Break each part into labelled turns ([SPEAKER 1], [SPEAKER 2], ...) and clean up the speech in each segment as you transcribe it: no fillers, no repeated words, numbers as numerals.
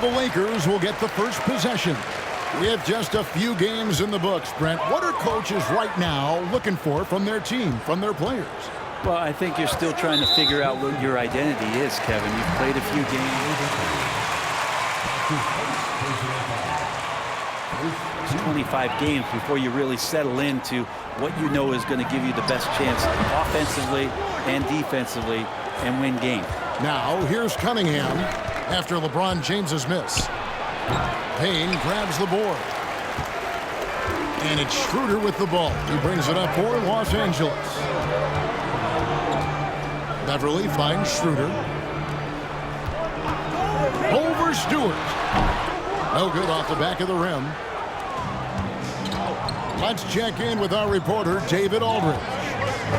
[SPEAKER 1] the Lakers will get the first possession. With just a few games in the books, Brent, what are coaches right now looking for from their team, from their players?
[SPEAKER 2] Well, I think you're still trying to figure out what your identity is, Kevin. You've played a few games. It's 25 games before you really settle into what you know is going to give you the best chance offensively and defensively and win games.
[SPEAKER 1] Now, here's Cunningham after LeBron James's miss. Payne grabs the board. And it's Schroeder with the ball. He brings it up for Los Angeles. Beverly finds Schroeder. Over Stewart. No good off the back of the rim. Let's check in with our reporter, David Aldridge.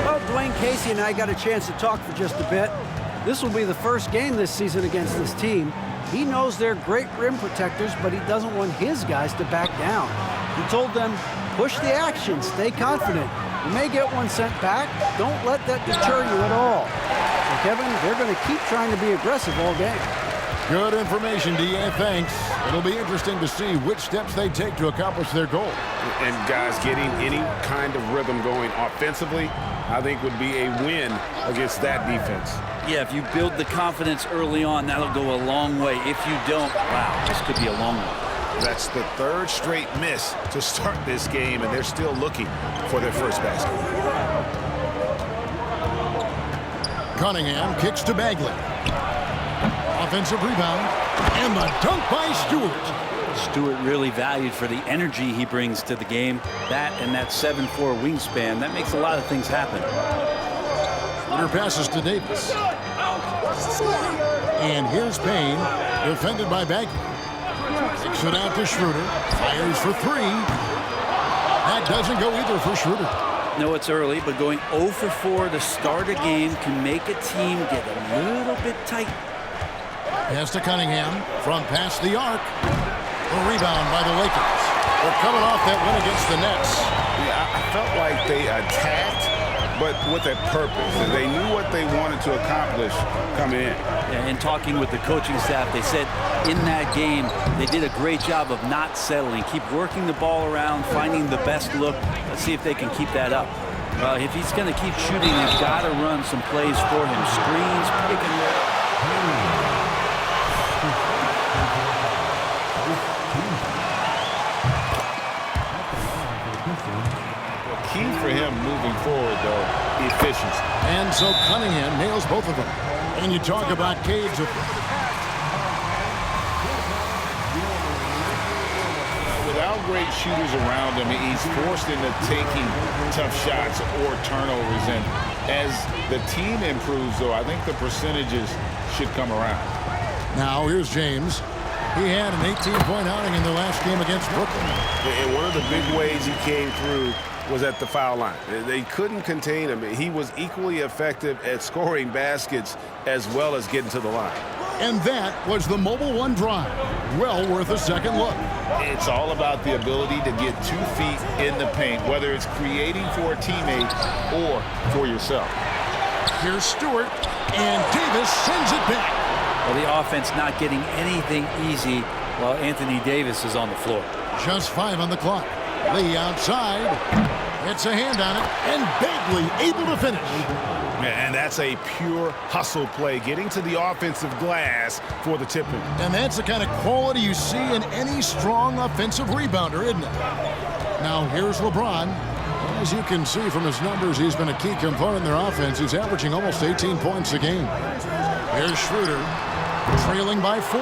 [SPEAKER 3] Well, Dwayne Casey and I got a chance to talk for just a bit. This will be the first game this season against this team. He knows they're great rim protectors, but he doesn't want his guys to back down. He told them, push the action, stay confident. You may get one sent back. Don't let that deter you at all. And Kevin, they're going to keep trying to be aggressive all game.
[SPEAKER 1] Good information, D.A. Thanks. It'll be interesting to see which steps they take to accomplish their goal.
[SPEAKER 4] And guys, getting any kind of rhythm going offensively, I think would be a win against that defense.
[SPEAKER 2] Yeah, if you build the confidence early on, that'll go a long way. If you don't, wow, this could be a long one.
[SPEAKER 4] That's the third straight miss to start this game, and they're still looking for their first basket.
[SPEAKER 1] Cunningham kicks to Bagley. Offensive rebound, and the dunk by Stewart.
[SPEAKER 2] Stewart really valued for the energy he brings to the game. That and that 7'4" wingspan, that makes a lot of things happen.
[SPEAKER 1] Schroeder passes to Davis. And here's Payne, defended by Bagley. Kicks it out to Schroeder. Fires for three. That doesn't go either for Schroeder.
[SPEAKER 2] No, it's early, but going 0 for 4 to start a game can make a team get a little bit tight.
[SPEAKER 1] Pass to Cunningham from past the arc. A rebound by the Lakers. They're coming off that win against the Nets.
[SPEAKER 4] Yeah, I felt like they attacked, but with a purpose. They knew what they wanted to accomplish coming in.
[SPEAKER 2] Yeah, in talking with the coaching staff, they said in that game they did a great job of not settling. Keep working the ball around, finding the best look. Let's see if they can keep that up. If he's going to keep shooting, they've got to run some plays for him. Screens, pick and roll.
[SPEAKER 4] Key for him moving forward, though, efficiency.
[SPEAKER 1] And so Cunningham nails both of them. And you talk about Cade's.
[SPEAKER 4] Without great shooters around him, he's forced into taking tough shots or turnovers. And as the team improves, though, I think the percentages should come around.
[SPEAKER 1] Now here's James. He had an 18-point outing in the last game against Brooklyn.
[SPEAKER 4] And one of the big ways he came through was at the foul line. They couldn't contain him. He was equally effective at scoring baskets as well as getting to the line.
[SPEAKER 1] And that was the Mobile One drive. Well worth a second look.
[SPEAKER 4] It's all about the ability to get 2 feet in the paint, whether it's creating for a teammate or for yourself.
[SPEAKER 1] Here's Stewart, and Davis sends it back.
[SPEAKER 2] Well, the offense not getting anything easy while Anthony Davis is on the floor.
[SPEAKER 1] Just 5 on the clock. Lee outside. It's a hand on it, and Bagley able to finish.
[SPEAKER 4] And that's a pure hustle play, getting to the offensive glass for the tip-in.
[SPEAKER 1] And that's the kind of quality you see in any strong offensive rebounder, isn't it? Now here's LeBron. As you can see from his numbers, he's been a key component in their offense. He's averaging almost 18 points a game. Here's Schroeder, trailing by 4.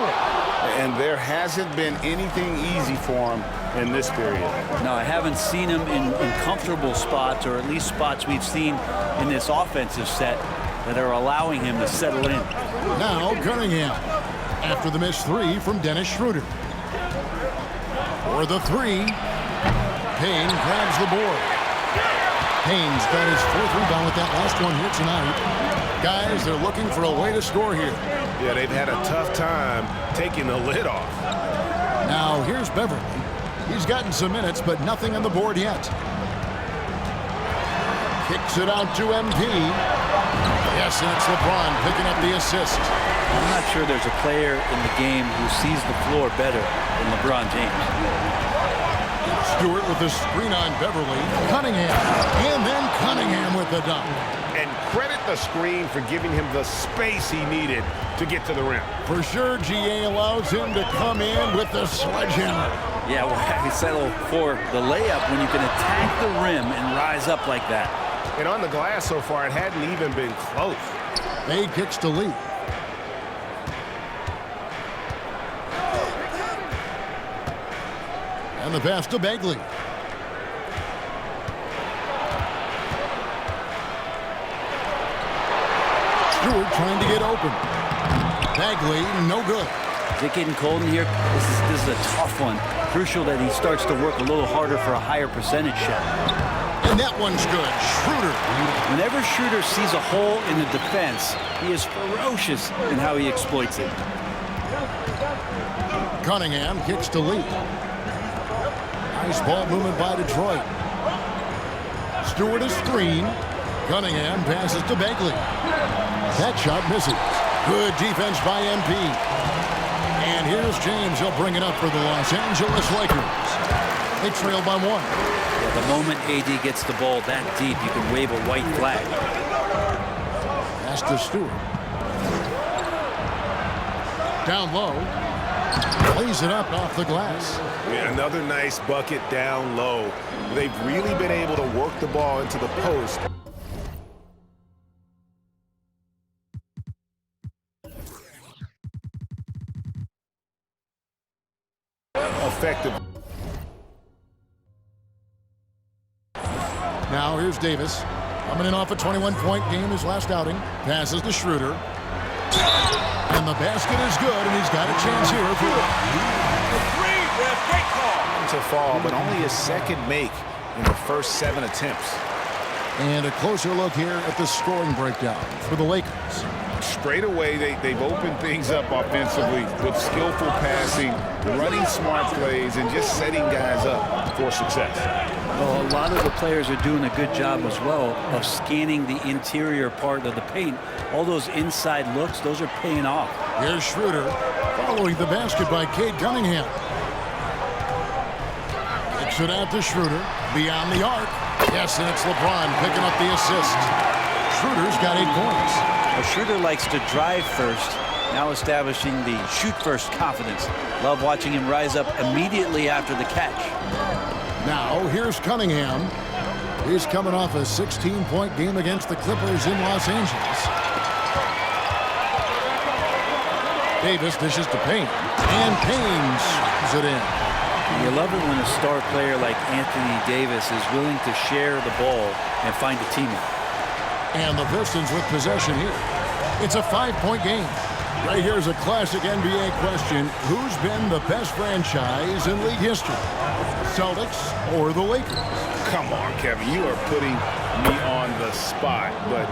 [SPEAKER 4] And there hasn't been anything easy for him in this period.
[SPEAKER 2] No, I haven't seen him in comfortable spots, or at least spots we've seen in this offensive set that are allowing him to settle in.
[SPEAKER 1] Now Cunningham, after the missed 3 from Dennis Schroeder. For the 3, Payne grabs the board. Payne's got his 4th rebound with that last one here tonight. Guys, they're looking for a way to score here.
[SPEAKER 4] Yeah, they've had a tough time taking the lid off.
[SPEAKER 1] Now here's Beverly. He's gotten some minutes, but nothing on the board yet. Kicks it out to MP. Yes, and it's LeBron picking up the assist.
[SPEAKER 2] I'm not sure there's a player in the game who sees the floor better than LeBron James.
[SPEAKER 1] Stewart with the screen on Beverly. Cunningham. And then Cunningham with the dunk.
[SPEAKER 5] And credit the screen for giving him the space he needed to get to the rim.
[SPEAKER 1] For sure, GA allows him to come in with the sledgehammer.
[SPEAKER 2] Yeah, well, I settle for the layup when you can attack the rim and rise up like that.
[SPEAKER 5] And on the glass so far, it hadn't even been close.
[SPEAKER 1] Bay kicks to Lee. And the pass to Bagley. Stewart trying to get open. Bagley, no good.
[SPEAKER 2] Is it getting cold in here? This is a tough one. Crucial that he starts to work a little harder for a higher percentage shot.
[SPEAKER 1] And that one's good. Schroeder.
[SPEAKER 2] Whenever Schroeder sees a hole in the defense, he is ferocious in how he exploits it.
[SPEAKER 1] Cunningham kicks to Lee. Nice ball movement by Detroit. Stewart is screen. Cunningham passes to Bagley. That shot misses. Good defense by MP. And here's James. He'll bring it up for the Los Angeles Lakers. They trail by 1.
[SPEAKER 2] Yeah, the moment AD gets the ball that deep, you can wave a white flag.
[SPEAKER 1] Pass to Stewart. Down low. Lays it up off the glass.
[SPEAKER 5] Yeah, another nice bucket down low. They've really been able to work the ball into the post. Effective.
[SPEAKER 1] Now here's Davis. Coming in off a 21-point game his last outing. Passes to Schroeder. And the basket is good, and he's got a chance here for
[SPEAKER 5] Great call. To fall, but only his second make in the first 7 attempts.
[SPEAKER 1] And a closer look here at the scoring breakdown for the Lakers.
[SPEAKER 4] Straight away, they've opened things up offensively with skillful passing, running smart plays, and just setting guys up for success.
[SPEAKER 2] Well, a lot of the players are doing a good job as well of scanning the interior part of the paint. All those inside looks, those are paying off.
[SPEAKER 1] Here's Schroeder following the basket by Cade Cunningham. Kicks it out to Schroeder beyond the arc. Yes, and it's LeBron picking up the assist. Schroeder's got 8 points.
[SPEAKER 2] Well, Schroeder likes to drive first, now establishing the shoot first confidence. Love watching him rise up immediately after the catch.
[SPEAKER 1] Now, here's Cunningham. He's coming off a 16-point game against the Clippers in Los Angeles. Davis dishes to Payne. And Payne swings it in.
[SPEAKER 2] You love it when a star player like Anthony Davis is willing to share the ball and find a teammate.
[SPEAKER 1] And the Pistons with possession here. It's a 5-point game. Right here's a classic NBA question. Who's been the best franchise in league history? Celtics or the Lakers?
[SPEAKER 4] Come on, Kevin. You are putting me on the spot. But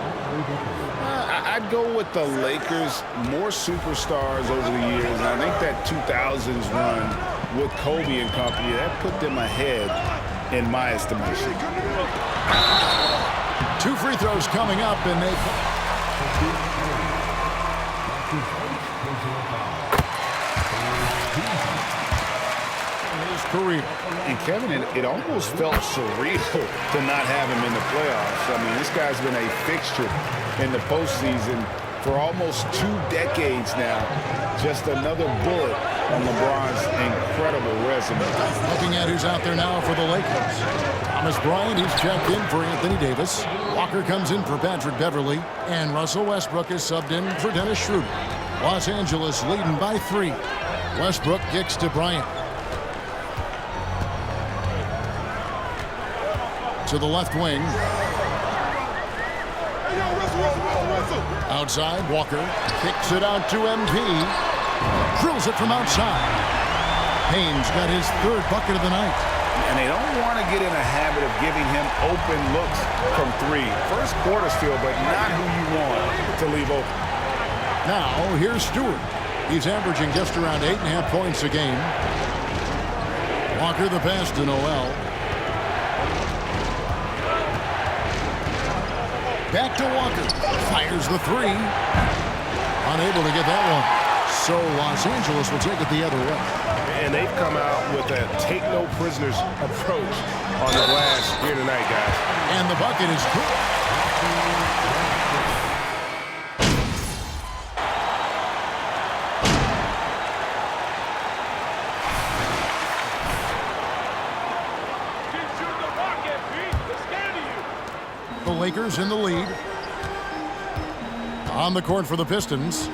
[SPEAKER 4] I'd go with the Lakers. More superstars over the years. And I think that 2000s run with Kobe and company, that put them ahead in my estimation.
[SPEAKER 1] 2 free throws coming up, and they... His career.
[SPEAKER 4] And Kevin, it almost felt surreal to not have him in the playoffs. I mean, this guy's been a fixture in the postseason for almost 2 decades now. Just another bullet on LeBron's incredible resume.
[SPEAKER 1] Looking at who's out there now for the Lakers. Thomas Bryant, he's checked in for Anthony Davis. Walker comes in for Patrick Beverly. And Russell Westbrook is subbed in for Dennis Schroeder. Los Angeles leading by 3. Westbrook kicks to Bryant. To the left wing. Outside, Walker kicks it out to MP. Drills it from outside. Payne's got his 3rd bucket of the night.
[SPEAKER 4] And they don't want to get in a habit of giving him open looks from 3. First quarter still, but not who you want to leave open.
[SPEAKER 1] Now, here's Stewart. He's averaging just around 8.5 points a game. Walker the pass to Noel. Back to Walker. Fires the three. Unable to get that one. So Los Angeles will take it the other way.
[SPEAKER 5] And they've come out with a take-no-prisoners approach on the glass here tonight, guys.
[SPEAKER 1] And the bucket is good. The Lakers in the lead. On the court for the Pistons.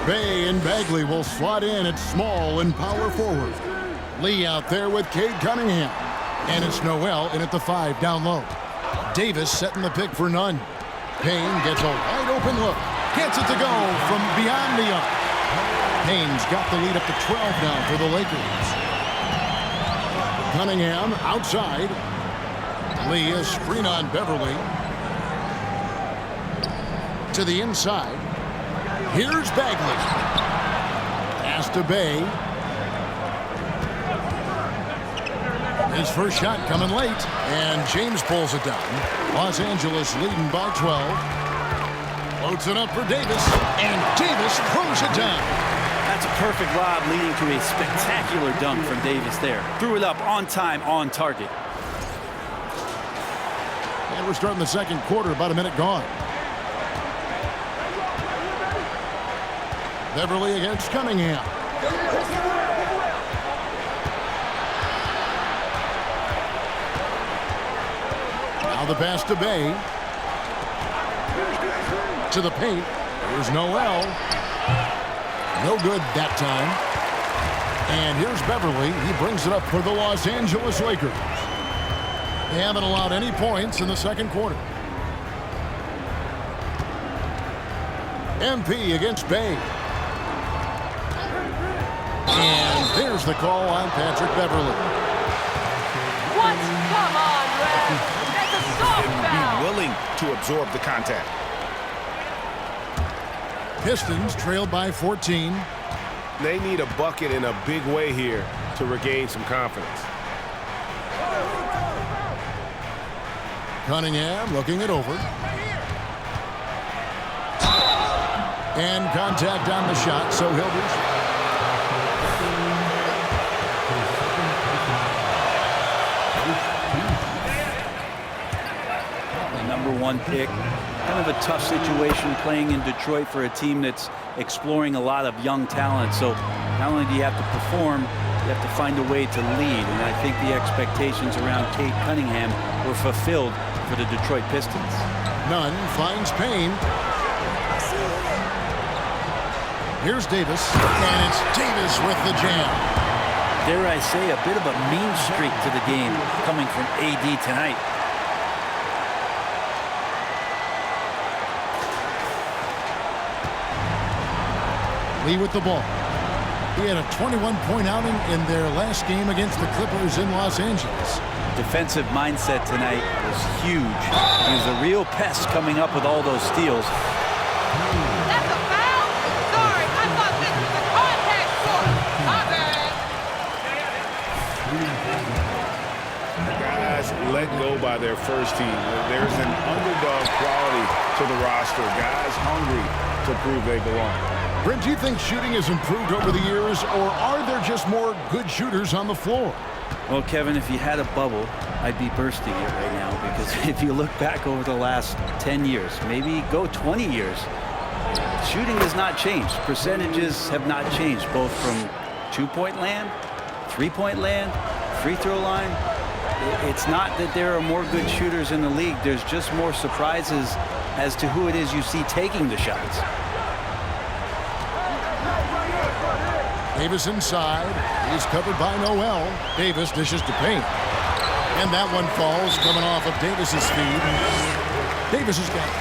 [SPEAKER 1] Bay and Bagley will slot in at small and power forward. Lee out there with Cade Cunningham. And it's Noel in at the 5 down low. Davis setting the pick for none. Payne gets a wide open look. Gets it to go from beyond the arc. Payne's got the lead up to 12 now for the Lakers. Cunningham outside. Lee a screen on Beverly. To the inside. Here's Bagley. Pass to Bay. His first shot coming late. And James pulls it down. Los Angeles leading by 12. Loads it up for Davis. And Davis throws it down.
[SPEAKER 2] That's a perfect lob leading to a spectacular dunk from Davis there. Threw it up on time, on target.
[SPEAKER 1] And we're starting the second quarter, about a minute gone. Beverly against Cunningham. Now the pass to Bay. To the paint. Here's Noel. No good that time. And here's Beverly. He brings it up for the Los Angeles Lakers. They haven't allowed any points in the second quarter. MP against Bay. And there's the call on Patrick Beverly.
[SPEAKER 6] What? Come on, Red. That's a soft foul.
[SPEAKER 5] Be willing to absorb the contact.
[SPEAKER 1] Pistons trailed by 14.
[SPEAKER 5] They need a bucket in a big way here to regain some confidence.
[SPEAKER 1] Cunningham looking it over. And contact on the shot, so he'll be...
[SPEAKER 2] #1 pick. Kind of a tough situation playing in Detroit for a team that's exploring a lot of young talent. So not only do you have to perform, you have to find a way to lead. And I think the expectations around Cade Cunningham were fulfilled for the Detroit Pistons.
[SPEAKER 1] Nunn finds Payne. Here's Davis. And it's Davis with the jam.
[SPEAKER 2] Dare I say, a bit of a mean streak to the game coming from AD tonight.
[SPEAKER 1] Lee with the ball. He had a 21-point outing in their last game against the Clippers in Los Angeles.
[SPEAKER 2] Defensive mindset tonight was huge. He was a real pest coming up with all those steals.
[SPEAKER 6] That's a foul? Sorry, I thought this was a contact sport. My bad.
[SPEAKER 5] Guys let go by their first team. There's an underdog quality to the roster. Guys hungry to prove they belong.
[SPEAKER 1] Brent, do you think shooting has improved over the years, or are there just more good shooters on the floor?
[SPEAKER 2] Well, Kevin, if you had a bubble, I'd be bursting it right now, because if you look back over the last 10 years, maybe go 20 years, shooting has not changed. Percentages have not changed, both from two-point land, three-point land, free throw line. It's not that there are more good shooters in the league. There's just more surprises as to who it is you see taking the shots.
[SPEAKER 1] Davis inside. He's covered by Noel. Davis dishes to Payne. And that one falls coming off of Davis's feed. Davis has got it.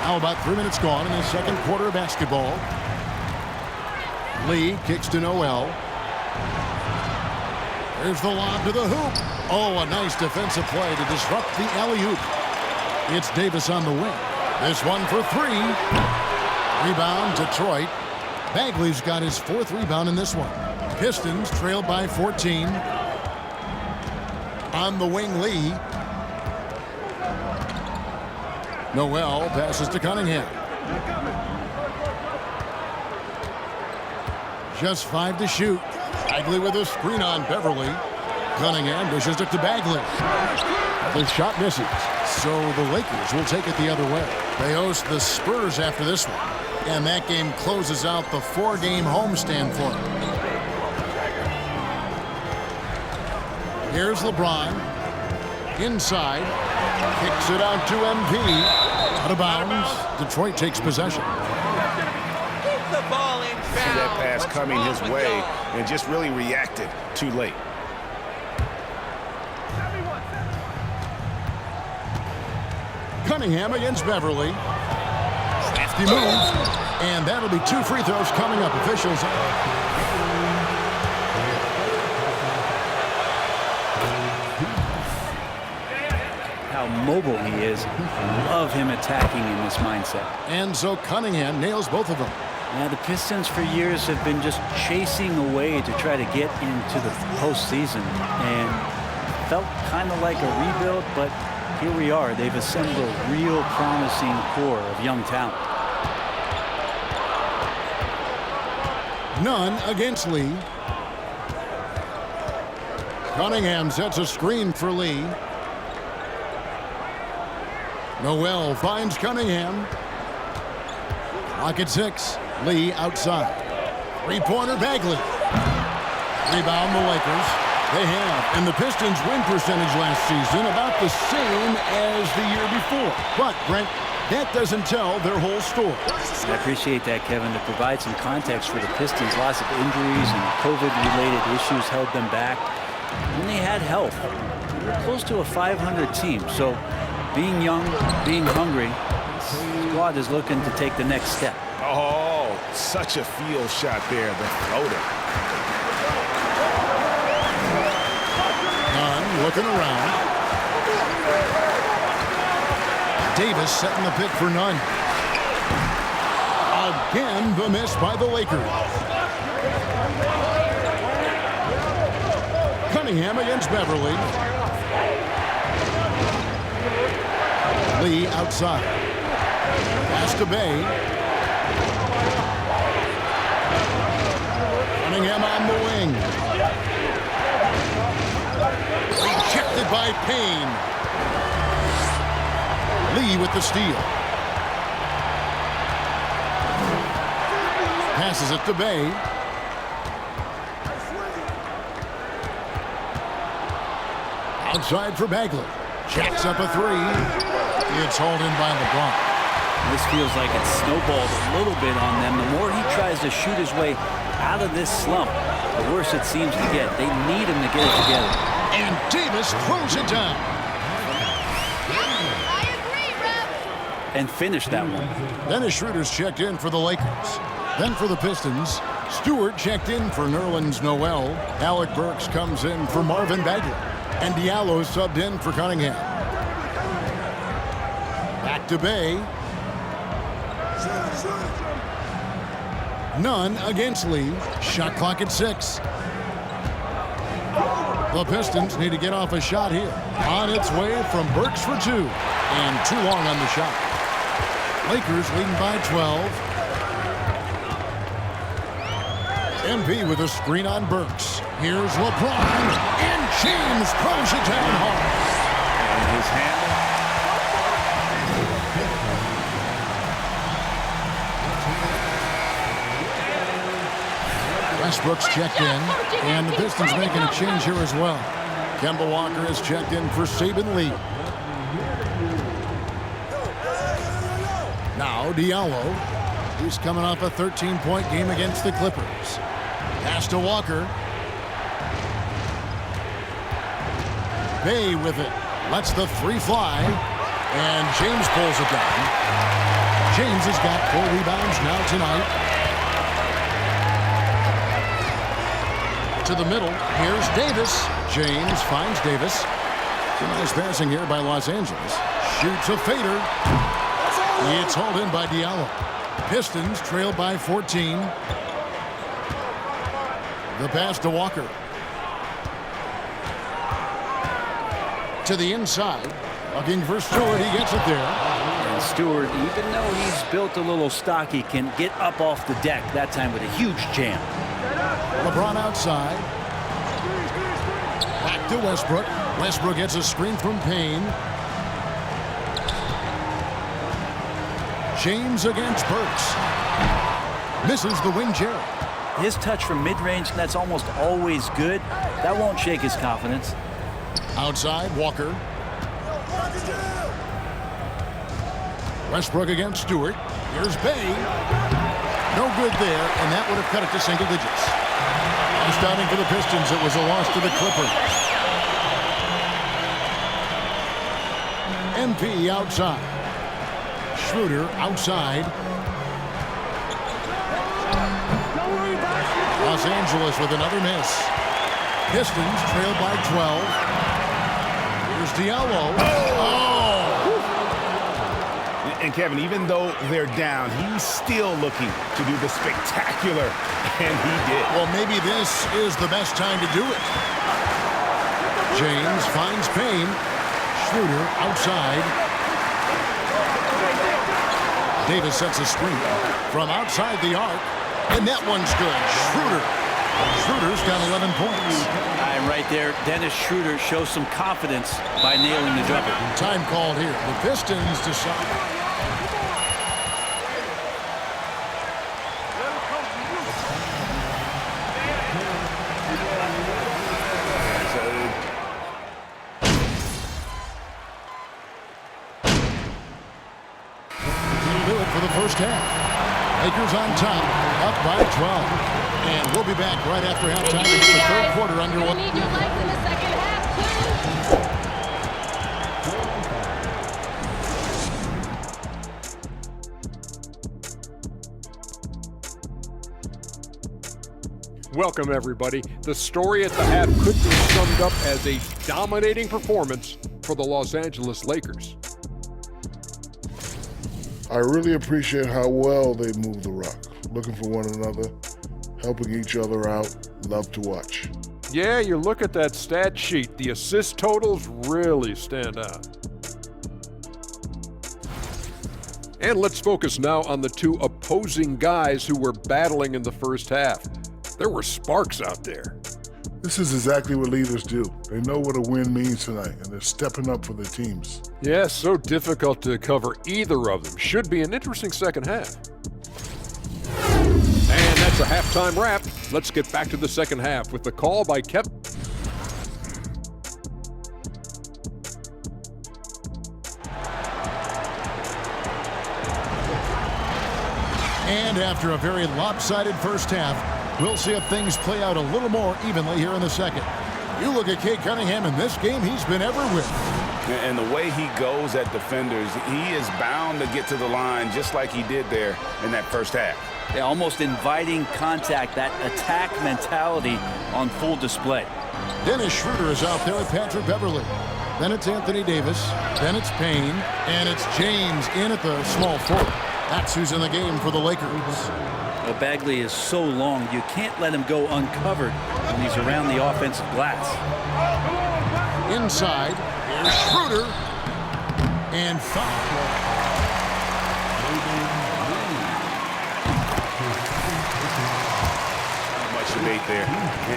[SPEAKER 1] Now about 3 minutes gone in the second quarter of basketball. Lee kicks to Noel. There's the lob to the hoop. Oh, a nice defensive play to disrupt the alley-oop. It's Davis on the wing. This one for three. Rebound, Detroit. Bagley's got his 4th rebound in this one. Pistons trail by 14. On the wing, Lee. Noel passes to Cunningham. Just 5 to shoot. Bagley with a screen on Beverly. Cunningham dishes it to Bagley. The shot misses. So the Lakers will take it the other way. They host the Spurs after this one. And that game closes out the 4-game homestand for them. Here's LeBron. Inside. Kicks it out to MP. Out of bounds. Detroit takes possession.
[SPEAKER 6] Keep the ball in bounds.
[SPEAKER 5] See that pass coming his way and just really reacted too late.
[SPEAKER 1] Cunningham against Beverly. Crafty move. And that'll be 2 free throws coming up. Officials.
[SPEAKER 2] How mobile he is. Love him attacking in this mindset.
[SPEAKER 1] And so Cunningham nails both of them.
[SPEAKER 2] Now, the Pistons for years have been just chasing away to try to get into the postseason. And felt kind of like a rebuild, but here we are. They've assembled a real promising core of young talent.
[SPEAKER 1] None against Lee. Cunningham sets a screen for Lee. Noel finds Cunningham. Clock at 6. Lee outside. 3-pointer Bagley. Rebound the Lakers. They have. And the Pistons' win percentage last season about the same as the year before. But, Brent, that doesn't tell their whole story.
[SPEAKER 2] I appreciate that, Kevin. To provide some context for the Pistons, lots of injuries and COVID-related issues held them back. When they had help, they were close to a 500 team. So being young, being hungry, the squad is looking to take the next step.
[SPEAKER 5] Oh, such a field shot there, the floater.
[SPEAKER 1] Nunn looking around. Davis setting the pick for Nunn. Again, the miss by the Lakers. Cunningham against Beverly. Lee outside. Pass to Bay. Cunningham on the wing. Rejected by Payne. Lee with the steal. Passes it to Bay. Outside for Bagley. Jacks up a 3. It's hauled in by LeBron.
[SPEAKER 2] This feels like it's snowballed a little bit on them. The more he tries to shoot his way out of this slump, the worse it seems to get. They need him to get it together.
[SPEAKER 1] And Davis throws it down.
[SPEAKER 2] And finish that one.
[SPEAKER 1] Dennis Schroeder's checked in for the Lakers. Then for the Pistons, Stewart checked in for Nerlens Noel. Alec Burks comes in for Marvin Bagley. And Diallo subbed in for Cunningham. Back to Bay. Nunn against Lee. Shot clock at 6. The Pistons need to get off a shot here. On its way from Burks for 2. And too long on the shot. Lakers leading by 12. MP with a screen on Burks. Here's LeBron. And James throws it down hard.
[SPEAKER 5] And his handle.
[SPEAKER 1] Westbrook's checked in. And the Pistons making a change here as well. Kemba Walker has checked in for Saban Lee. Now Diallo. He's coming off a 13-point game against the Clippers. Pass to Walker. Bay with it. Lets the 3 fly. And James pulls it down. James has got 4 rebounds now tonight. To the middle. Here's Davis. James finds Davis. Some nice passing here by Los Angeles. Shoots a fader. It's hauled in by Diallo. Pistons trail by 14. The pass to Walker. To the inside. Looking for Stewart. He gets it there.
[SPEAKER 2] And Stewart, even though he's built a little stocky, can get up off the deck, that time with a huge jam.
[SPEAKER 1] LeBron outside. Back to Westbrook. Westbrook gets a screen from Payne. James against Burks. Misses the wing Jerry.
[SPEAKER 2] His touch from mid-range, that's almost always good. That won't shake his confidence.
[SPEAKER 1] Outside, Walker. Westbrook against Stewart. Here's Bay. No good there, and that would have cut it to single digits. Astounding for the Pistons. It was a loss to the Clippers. MP outside. Schroeder outside. Los Angeles with another miss. Pistons trail by 12. Here's Diallo. Oh!
[SPEAKER 5] And Kevin, even though they're down, he's still looking to do the spectacular, and he did.
[SPEAKER 1] Well, maybe this is the best time to do it. James finds Payne. Schroeder outside. Davis sets a screen from outside the arc, and that one's good. Schroeder's got 11 points.
[SPEAKER 2] And right there, Dennis Schroeder shows some confidence by nailing the jumper.
[SPEAKER 1] Time called here. The Pistons decide. First half. Lakers on top, up by 12. And we'll be back right after halftime to get the third quarter underway.
[SPEAKER 7] We need your legs in the second half,
[SPEAKER 8] Welcome, everybody. The story at the half could be summed up as a dominating performance for the Los Angeles Lakers.
[SPEAKER 9] I really appreciate how well they move the rock, looking for one another, helping each other out. Love to watch.
[SPEAKER 8] Yeah, you look at that stat sheet, the assist totals really stand out. And let's focus now on the two opposing guys who were battling in the first half. There were sparks out there.
[SPEAKER 9] This is exactly what leaders do. They know what a win means tonight, and they're stepping up for their teams.
[SPEAKER 8] Yeah, so difficult to cover either of them. Should be an interesting second half. And that's a halftime wrap. Let's get back to the second half with the call by Kevin.
[SPEAKER 1] And after a very lopsided first half, we'll see if things play out a little more evenly here in the second. You look at Cade Cunningham in this game, he's been ever with.
[SPEAKER 5] And the way he goes at defenders, he is bound to get to the line just like he did there in that first half.
[SPEAKER 2] Yeah, almost inviting contact, that attack mentality on full display.
[SPEAKER 1] Dennis Schroeder is out there with Patrick Beverley. Then it's Anthony Davis. Then it's Payne. And it's James in at the small forward. That's who's in the game for the Lakers.
[SPEAKER 2] Well, Bagley is so long, you can't let him go uncovered when he's around the offensive glass.
[SPEAKER 1] Inside, here's Schroeder. And foul.
[SPEAKER 5] Debate there.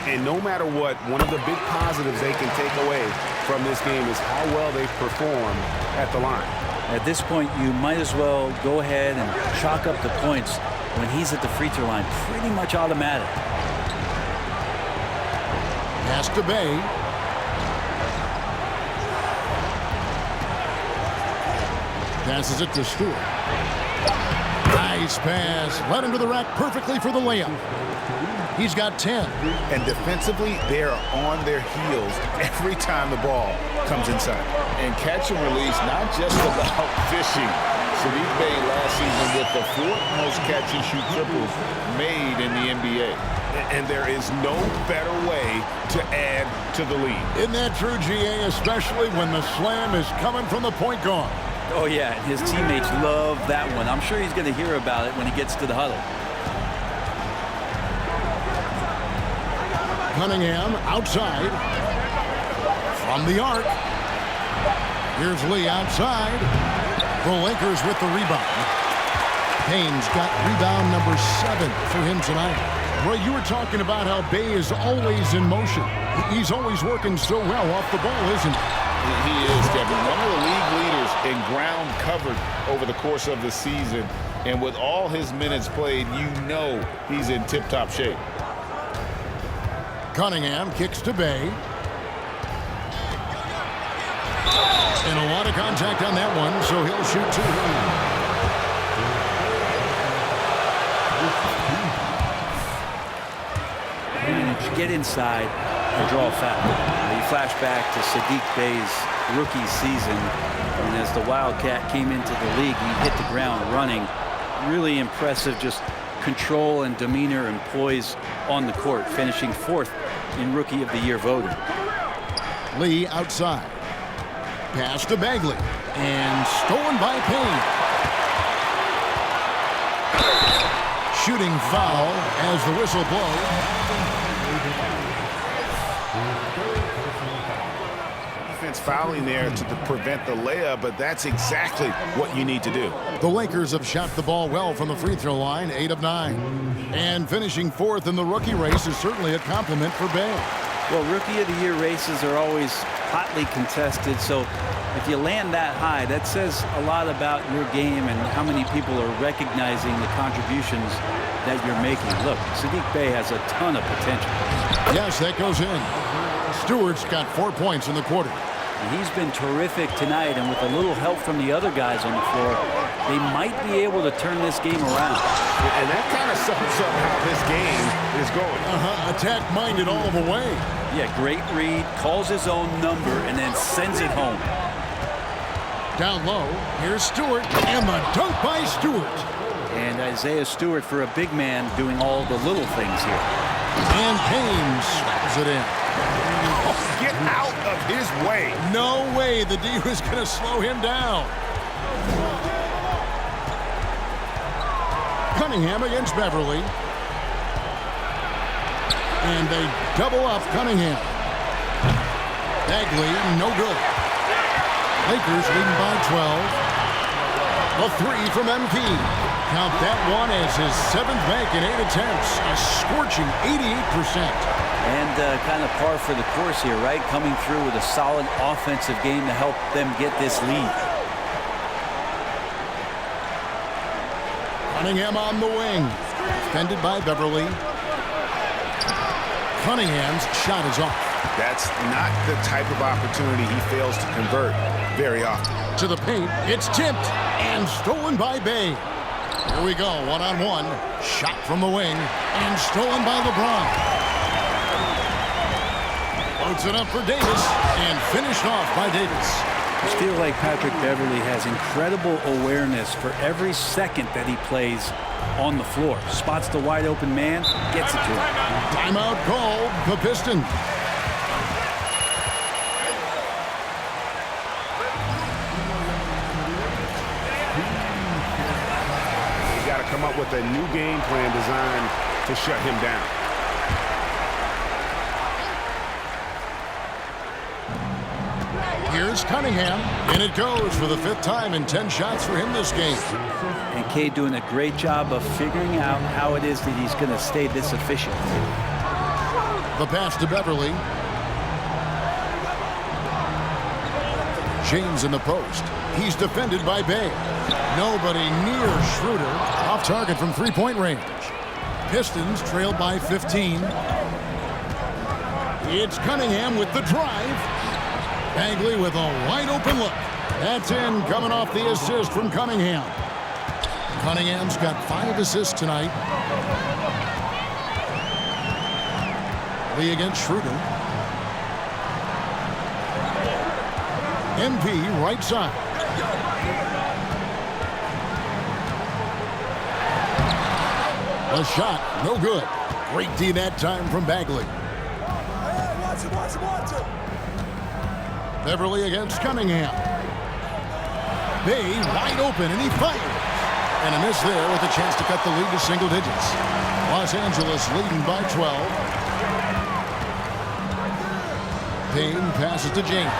[SPEAKER 5] And no matter what, one of the big positives they can take away from this game is how well they've performed at the line.
[SPEAKER 2] At this point, you might as well go ahead and chalk up the points when he's at the free throw line. Pretty much automatic.
[SPEAKER 1] Pass to Bay. Passes it to Stewart. Nice pass. Led him to the rack perfectly for the layup. He's got 10.
[SPEAKER 5] And defensively, they are on their heels every time the ball comes inside.
[SPEAKER 4] And catch and release, not just about fishing. Sadiq Bey last season with the fourth most catch and shoot triples made in the NBA.
[SPEAKER 5] And there is no better way to add to the lead.
[SPEAKER 1] Isn't that true, GA, especially when the slam is coming from the point guard?
[SPEAKER 2] Oh, yeah, and his teammates love that one. I'm sure he's going to hear about it when he gets to the huddle.
[SPEAKER 1] Cunningham outside. From the arc. Here's Lee outside. The Lakers with the rebound. Payne's got rebound number 7 for him tonight. Roy, you were talking about how Bay is always in motion. He's always working so well off the ball, isn't he?
[SPEAKER 4] He is, Kevin. One of the league leaders in ground covered over the course of the season. And with all his minutes played, you know he's in tip-top shape.
[SPEAKER 1] Cunningham kicks to Bay. And a lot of contact on that one, so he'll shoot 2.
[SPEAKER 2] And get inside and draw a foul. You flash back to Saddiq Bey's rookie season, and as the Wildcat came into the league, he hit the ground running. Really impressive, just control and demeanor and poise on the court, finishing 4th in Rookie of the Year voting.
[SPEAKER 1] Lee outside. Pass to Bagley. And stolen by Payne. Shooting foul as the whistle blows.
[SPEAKER 5] Defense fouling there to prevent the layup, but that's exactly what you need to do.
[SPEAKER 1] The Lakers have shot the ball well from the free throw line, 8 of 9. And finishing 4th in the rookie race is certainly a compliment for Bay.
[SPEAKER 2] Well, Rookie of the Year races are always hotly contested, so if you land that high, that says a lot about your game and how many people are recognizing the contributions that you're making. Look, Saddiq Bey has a ton of potential.
[SPEAKER 1] Yes, that goes in. Stewart's got 4 points in the quarter.
[SPEAKER 2] And he's been terrific tonight, and with a little help from the other guys on the floor, they might be able to turn this game around.
[SPEAKER 5] And that kind of sums up how this game is going.
[SPEAKER 1] Attack-minded all the way.
[SPEAKER 2] Yeah, great read, calls his own number, and then sends it home.
[SPEAKER 1] Down low, here's Stewart, and the dunk by Stewart.
[SPEAKER 2] And Isaiah Stewart, for a big man, doing all the little things here.
[SPEAKER 1] And Payne slaps it in.
[SPEAKER 5] Oh, get out of his way.
[SPEAKER 1] No way the D was going to slow him down. Cunningham against Beverly. And they double up Cunningham. Bagley, no good. Lakers leading by 12. A 3 from MP. Count that one as his 7th bank in 8 attempts. A scorching 88%.
[SPEAKER 2] And kind of par for the course here, right? Coming through with a solid offensive game to help them get this lead.
[SPEAKER 1] Cunningham on the wing. Defended by Beverly. Cunningham's shot is off.
[SPEAKER 5] That's not the type of opportunity he fails to convert very often.
[SPEAKER 1] To the paint, it's tipped and stolen by Bay. Here we go, one-on-one. Shot from the wing and stolen by LeBron. Loads it up for Davis and finished off by Davis.
[SPEAKER 2] I feel like Patrick Beverly has incredible awareness for every second that he plays on the floor. Spots the wide open man, gets it to him.
[SPEAKER 1] Timeout called the Pistons.
[SPEAKER 5] You got to come up with a new game plan designed to shut him down.
[SPEAKER 1] Here's Cunningham, and it goes for the 5th time in 10 shots for him this game.
[SPEAKER 2] And Kay doing a great job of figuring out how it is that he's going to stay this efficient.
[SPEAKER 1] The pass to Beverly. James in the post. He's defended by Bay. Nobody near Schroeder. Off target from 3-point range. Pistons trailed by 15. It's Cunningham with the drive. Bagley with a wide open look. That's in, coming off the assist from Cunningham. Cunningham's got 5 assists tonight. Lee against Schroeder. MP right side. A shot, no good. Great D that time from Bagley. Beverly against Cunningham. Bay wide open, and he fires. And a miss there with a chance to cut the lead to single digits. Los Angeles leading by 12. Payne passes to James.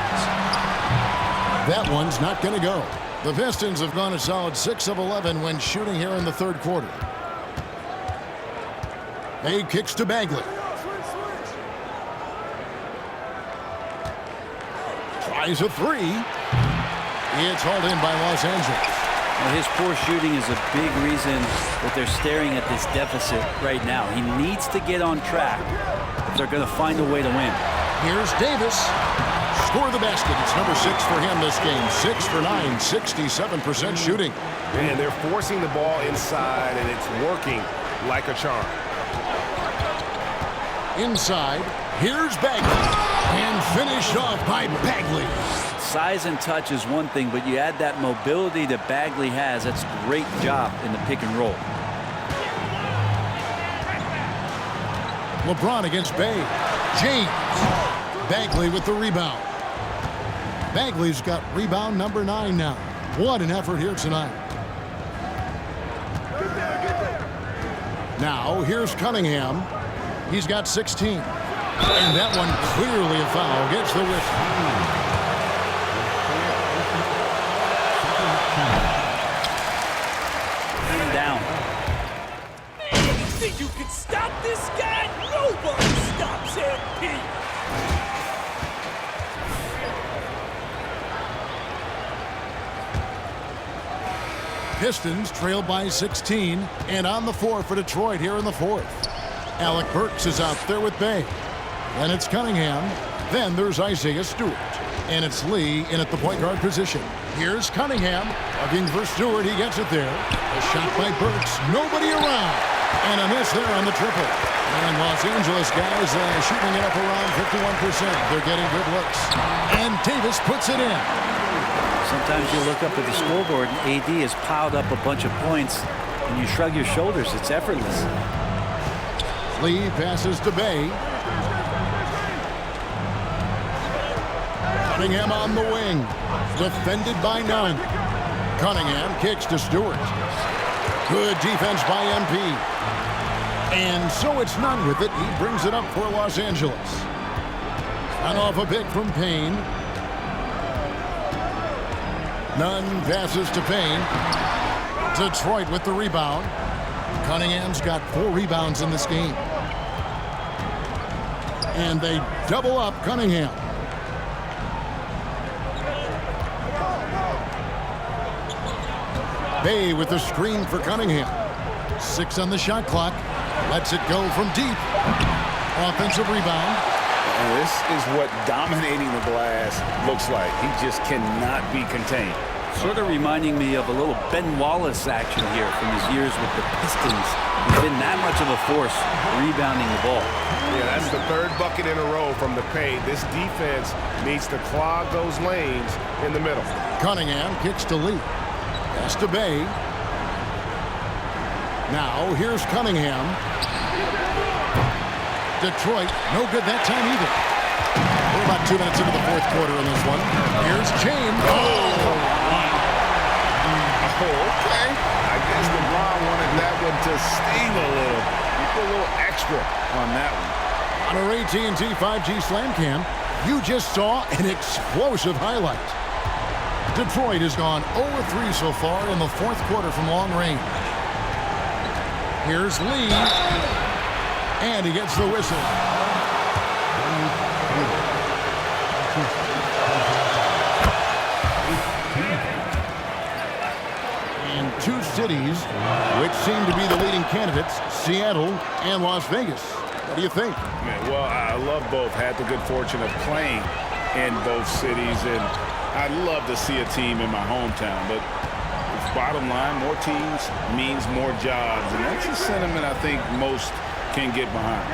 [SPEAKER 1] That one's not going to go. The Pistons have gone a solid 6 of 11 when shooting here in the third quarter. Bay kicks to Bagley. Tries a three. It's hauled in by Los Angeles.
[SPEAKER 2] Well, his poor shooting is a big reason that they're staring at this deficit right now. He needs to get on track if they're going to find a way to win.
[SPEAKER 1] Here's Davis. Score the basket. It's number 6 for him this game. 6 for 9, 67% shooting.
[SPEAKER 5] Man, they're forcing the ball inside, and it's working like a charm.
[SPEAKER 1] Inside, here's Bagley. And finished off by Bagley.
[SPEAKER 2] Size and touch is one thing, but you add that mobility that Bagley has. That's a great job in the pick and roll.
[SPEAKER 1] LeBron against Bay. James. Bagley with the rebound. Bagley's got rebound number 9 now. What an effort here tonight. Now, here's Cunningham. He's got 16. And that one clearly a foul. Gets the whistle.
[SPEAKER 2] Down.
[SPEAKER 10] You think you can stop this guy? Nobody stops MP.
[SPEAKER 1] Pistons trail by 16 and on the floor for Detroit here in the fourth. Alec Burks is out there with Bay. Then it's Cunningham. Then there's Isaiah Stewart. And it's Lee in at the point guard position. Here's Cunningham. Looking for Stewart. He gets it there. A shot by Burks. Nobody around. And a miss there on the triple. And Los Angeles guys shooting it up around 51%. They're getting good looks. And Davis puts it in.
[SPEAKER 2] Sometimes you look up at the scoreboard and AD has piled up a bunch of points and you shrug your shoulders. It's effortless.
[SPEAKER 1] Lee passes to Bay. Cunningham on the wing. Defended by none. Cunningham kicks to Stewart. Good defense by MP. And so it's none with it. He brings it up for Los Angeles. And off a pick from Payne. Nunn passes to Payne. Detroit with the rebound. Cunningham's got 4 rebounds in this game. And they double up Cunningham. Bay with the screen for Cunningham. 6 on the shot clock. Lets it go from deep. Offensive rebound.
[SPEAKER 4] And this is what dominating the glass looks like. He just cannot be contained.
[SPEAKER 2] Sort of reminding me of a little Ben Wallace action here from his years with the Pistons. He's been that much of a force rebounding the ball.
[SPEAKER 5] Yeah, that's the 3rd bucket in a row from the paint. This defense needs to clog those lanes in the middle.
[SPEAKER 1] Cunningham kicks to Lee. Pass to Bay. Now here's Cunningham. Detroit, no good that time either. We're about 2 minutes into the fourth quarter in this one. Here's James.
[SPEAKER 4] Okay. I guess LeBron wanted that one to sting a little. You put a little extra on that one.
[SPEAKER 1] On our AT&T 5G Slam Cam, you just saw an explosive highlight. Detroit has gone 0-3 so far in the fourth quarter from long range. Here's Lee. And he gets the whistle. And 2 cities which seem to be the leading candidates, Seattle and Las Vegas. What do you think?
[SPEAKER 4] Yeah, well, I love both. Had the good fortune of playing in both cities, and I'd love to see a team in my hometown, but bottom line, more teams means more jobs, and that's a sentiment I think most can get behind.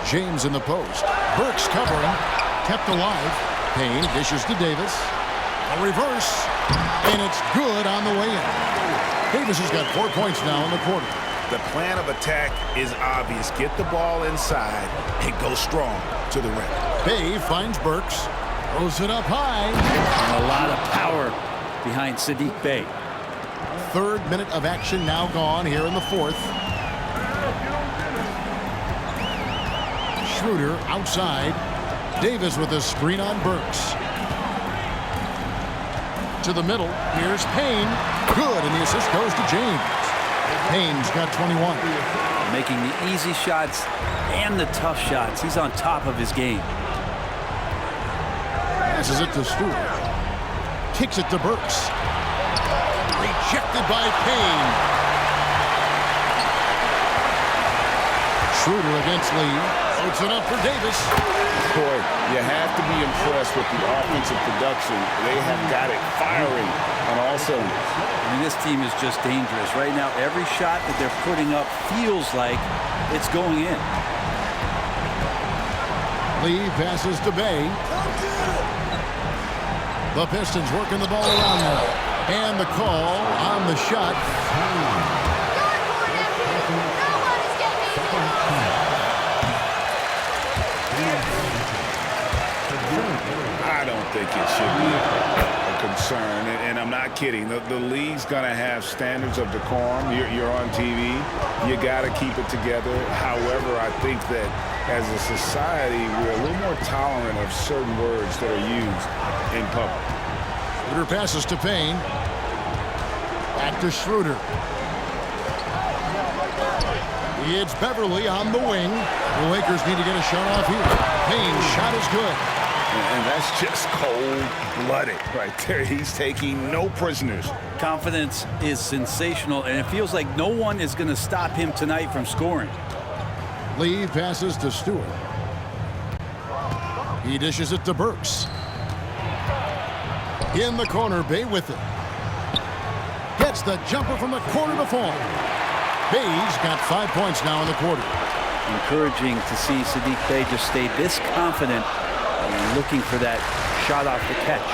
[SPEAKER 1] James in the post. Burks covering. Kept alive. Payne dishes to Davis. A reverse. And it's good on the way in. Davis has got 4 points now in the quarter.
[SPEAKER 5] The plan of attack is obvious. Get the ball inside and go strong to the rim.
[SPEAKER 1] Bay finds Burks. Throws it up high.
[SPEAKER 2] And a lot of power behind Saddiq Bey.
[SPEAKER 1] Third minute of action now gone here in the fourth. Schroeder outside. Davis with a screen on Burks. To the middle. Here's Payne. Good, and the assist goes to James. Payne's got 21.
[SPEAKER 2] Making the easy shots and the tough shots. He's on top of his game.
[SPEAKER 1] Passes it to Stewart. Kicks it to Burks. Rejected by Payne. Schroeder against Lee. Puts it up for Davis.
[SPEAKER 4] Boy, you have to be impressed with the offensive production. They have got it firing on all cylinders.
[SPEAKER 2] I mean, this team is just dangerous. Right now, every shot that they're putting up feels like it's going in.
[SPEAKER 1] Lee passes to Bey. The Pistons working the ball around now. And the call on the shot.
[SPEAKER 4] I don't think it should be a concern, and I'm not kidding. The league's going to have standards of decorum. You're on TV. You got to keep it together. However, I think that as a society, we're a little more tolerant of certain words that are used in public.
[SPEAKER 1] Schroeder passes to Payne. Back to Schroeder. It's Beverly on the wing. The Lakers need to get a shot off here. Payne's shot is good.
[SPEAKER 4] And that's just cold-blooded right there. He's taking no prisoners.
[SPEAKER 2] Confidence is sensational, and it feels like no one is going to stop him tonight from scoring.
[SPEAKER 1] Lee passes to Stewart. He dishes it to Burks. In the corner, Bey with it. Gets the jumper from the corner to fall. Bey's got 5 points now in the quarter.
[SPEAKER 2] Encouraging to see Saddiq Bey just stay this confident and looking for that shot off the catch.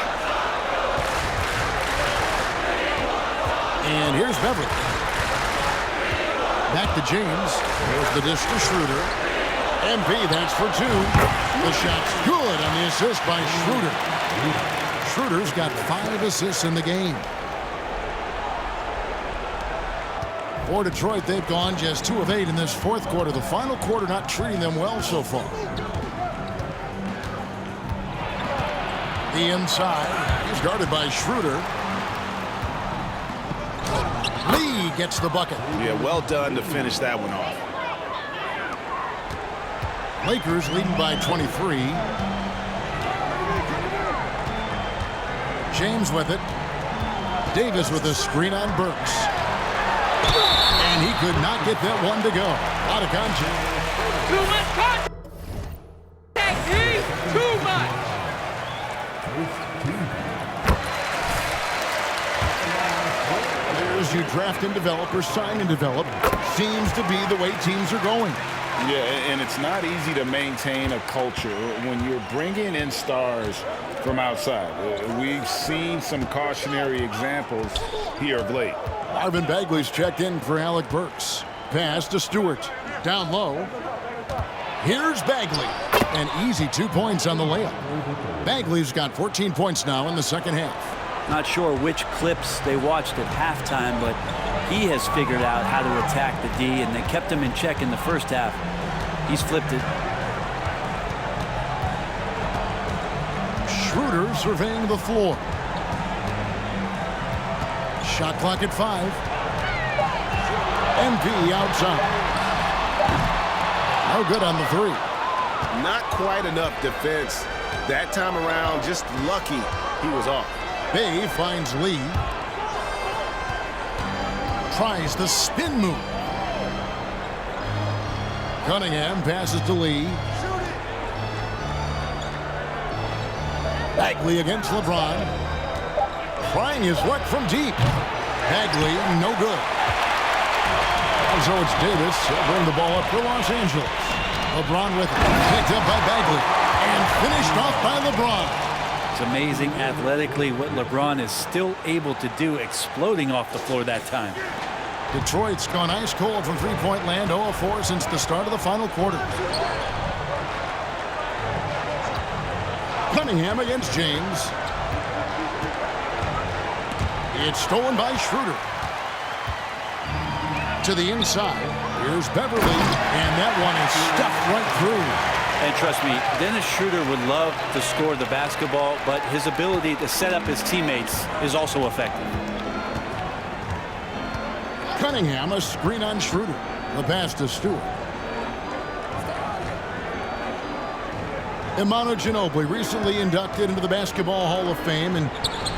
[SPEAKER 1] And here's Beverly. Back to James. There's the dish to Schroeder. MP, that's for two. The shot's good on the assist by Schroeder. Schroeder's got 5 assists in the game. For Detroit, they've gone just 2 of 8 in this fourth quarter. The final quarter not treating them well so far. The inside is guarded by Schroeder. Lee gets the bucket.
[SPEAKER 5] Yeah, well done to finish that one off.
[SPEAKER 1] Lakers leading by 23. James with it. Davis with a screen on Burks. And he could not get that one to go. Out of contact.
[SPEAKER 6] Too much contact, D. Too much.
[SPEAKER 1] Players you draft and develop or sign and develop seems to be the way teams are going.
[SPEAKER 4] Yeah, and it's not easy to maintain a culture when you're bringing in stars from outside. We've seen some cautionary examples here of late.
[SPEAKER 1] Marvin Bagley's checked in for Alec Burks. Pass to Stewart. Down low. Here's Bagley. An easy 2 points on the layup. Bagley's got 14 points now in the second half.
[SPEAKER 2] Not sure which clips they watched at halftime, but he has figured out how to attack the D, and they kept him in check in the first half. He's flipped it.
[SPEAKER 1] Schroeder surveying the floor. Shot clock at 5. MV outside. No good on the 3.
[SPEAKER 5] Not quite enough defense. That time around, just lucky he was off.
[SPEAKER 1] Bey finds Lee. Tries the spin move. Cunningham passes to Lee. Bagley against LeBron. Trying his luck from deep. Bagley, no good. And so it's Davis. He'll bring the ball up for Los Angeles. LeBron with it. Picked up by Bagley. And finished off by LeBron.
[SPEAKER 2] It's amazing athletically what LeBron is still able to do, exploding off the floor that time.
[SPEAKER 1] Detroit's gone ice cold from three-point land, 0-4 since the start of the final quarter. Cunningham against James. It's stolen by Schroeder. To the inside. Here's Beverly, and that one is stuffed right through.
[SPEAKER 2] And trust me, Dennis Schroeder would love to score the basketball, but his ability to set up his teammates is also effective.
[SPEAKER 1] Cunningham, a screen on Schroeder. The pass to Stewart. Imanu Ginobili, recently inducted into the Basketball Hall of Fame, and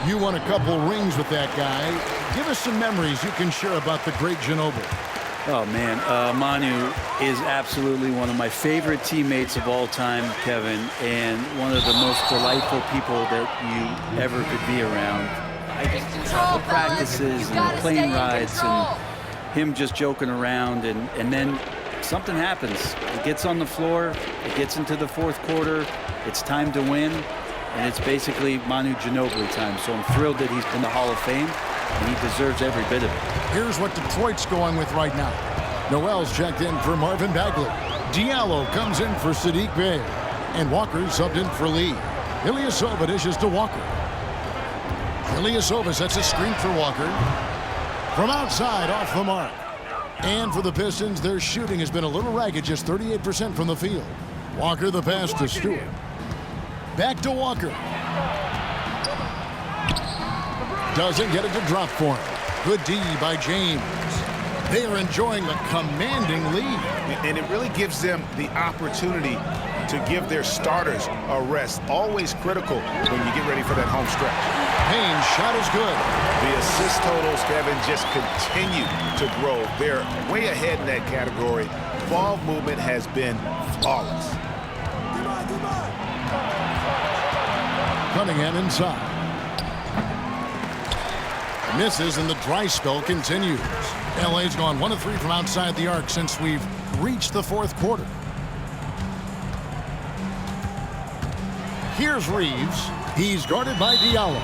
[SPEAKER 1] you won a couple rings with that guy. Give us some memories you can share about the great Ginobili.
[SPEAKER 2] Oh, man. Manu is absolutely one of my favorite teammates of all time, Kevin, and one of the most delightful people that you ever could be around. The practices and the plane rides and him just joking around, and then something happens. It gets on the floor, it gets into the fourth quarter, it's time to win, and it's basically Manu Ginobili time. So I'm thrilled that he's in the Hall of Fame, and he deserves every bit of it.
[SPEAKER 1] Here's what Detroit's going with right now. Noel's checked in for Marvin Bagley. Diallo comes in for Sadiq Bey. And Walker subbed in for Lee. Ilyasova dishes to Walker. Ilyasova sets a screen for Walker. From outside, off the mark. And for the Pistons, their shooting has been a little ragged, just 38% from the field. Walker the pass to Stewart. Back to Walker. Doesn't get it to drop for him. Good D by James. They are enjoying a commanding lead.
[SPEAKER 5] And it really gives them the opportunity to give their starters a rest. Always critical when you get ready for that home stretch.
[SPEAKER 1] Payne's shot is good.
[SPEAKER 5] The assist totals, Kevin, just continue to grow. They're way ahead in that category. Ball movement has been flawless.
[SPEAKER 1] Cunningham inside. Misses, and the dry spell continues. LA's gone 1 of 3 from outside the arc since we've reached the fourth quarter. Here's Reeves. He's guarded by Diallo.